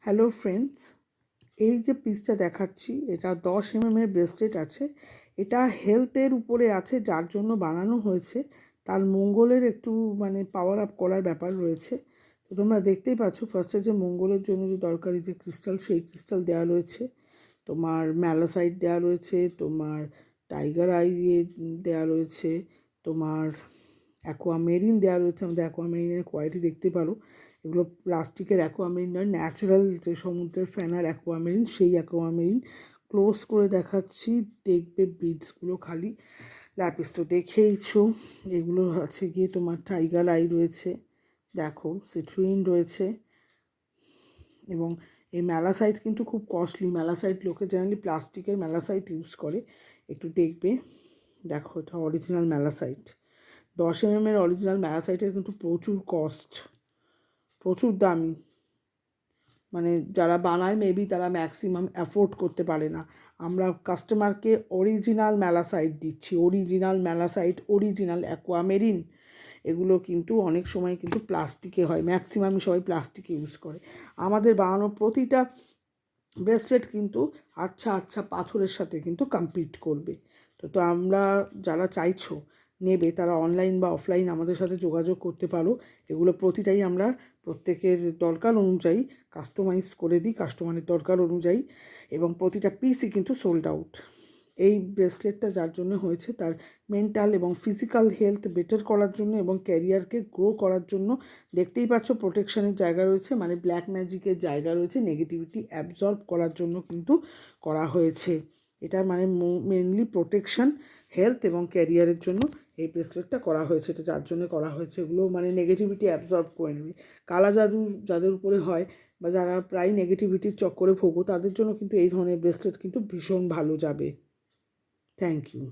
Hello friends, এই যে পিসটা দেখাচ্ছি এটা 10 এর ব্রেসলেট আছে। এটা হেলথের উপরে আছে, যার জন্য বানানো হয়েছে। তার মঙ্গলের একটু পাওয়ার আপ করার ব্যাপার রয়েছে। তো তোমরা দেখতেই পাচ্ছ ফার্স্টে যে মঙ্গলের জন্য যে দরকারি যে ক্রিস্টাল, সেই ক্রিস্টাল দেওয়া রয়েছে। তোমার ম্যালাসাইট দেওয়া রয়েছে, তোমার টাইগার আই দেওয়া রয়েছে, তোমার অ্যাকোয়ামেরিন দেওয়া রয়েছে। আমাদের অ্যাকোয়ামেরিনের কোয়ালিটি দেখতে পারো। এগুলো প্লাস্টিকের অ্যাকোয়ামেরিন নয়, ন্যাচারাল যে সমুদ্রের ফেনার অ্যাকোয়ামেরিন, সেই অ্যাকোয়ামেরিন। ক্লোজ করে দেখাচ্ছি, দেখবে বিডসগুলো খালি। ল্যাপিস তো দেখেইছো। এগুলো আছে গিয়ে তোমার টাইগার আই রয়েছে, দেখো সিট্রিন রয়েছে। এবং এই ম্যালাসাইট কিন্তু খুব কস্টলি। ম্যালাসাইট লোকে জেনারেলি প্লাস্টিকের ম্যালাসাইট ইউজ করে। একটু দেখবে, দেখো এটা অরিজিনাল ম্যালাসাইট। 10 এর অরিজিনাল ম্যালাসাইটের কিন্তু প্রচুর কস্ট, প্রচুর দামি। যারা বানায় মেবি তারা ম্যাক্সিমাম অ্যাফোর্ড করতে পারে না। আমরা কাস্টমারকে অরিজিনাল ম্যালাসাইট দিচ্ছি, অরিজিনাল ম্যালাসাইট, অরিজিনাল অ্যাকোয়ামেরিন। এগুলো কিন্তু অনেক সময় কিন্তু প্লাস্টিকে হয়, ম্যাক্সিমামই সবাই প্লাস্টিকে ইউজ করে। আমাদের বানানো প্রতিটা ব্রেসলেট কিন্তু আচ্ছা আচ্ছা পাথরের সাথে কিন্তু কম্পিট করবে। তো আমরা যারা চাইছো নেবে, তারা অনলাইন বা অফলাইন আমাদের সাথে যোগাযোগ করতে পারো। এগুলো প্রতিটাই আমরা প্রত্যেকের দরকার অনুযায়ী কাস্টমাইজ করে দিই, কাস্টমারের দরকার অনুযায়ী। এবং প্রতিটা পিসই কিন্তু সোল্ড আউট। এই ব্রেসলেটটা যার জন্য হয়েছে, তার মেন্টাল এবং ফিজিক্যাল হেলথ বেটার করার জন্য এবং ক্যারিয়ারকে গ্রো করার জন্য। দেখতেই পাচ্ছ প্রোটেকশনের জায়গা রয়েছে, ব্ল্যাক ম্যাজিকের জায়গা রয়েছে, নেগেটিভিটি অ্যাবজর্ব করার জন্য কিন্তু করা হয়েছে। এটা মেনলি প্রোটেকশন, হেলথ এবং ক্যারিয়ারের জন্য এই ব্রেসলেটটা করা হয়েছে। এটা যার জন্য করা হয়েছে, এগুলো নেগেটিভিটি অ্যাবজর্ব করে নেবে। কালা জাদু যাদের উপরে হয় বা যারা প্রায় নেগেটিভিটির চক্করে ভোগো, তাদের জন্য কিন্তু এই ধরনের ব্রেসলেট কিন্তু ভীষণ ভালো যাবে। Thank you.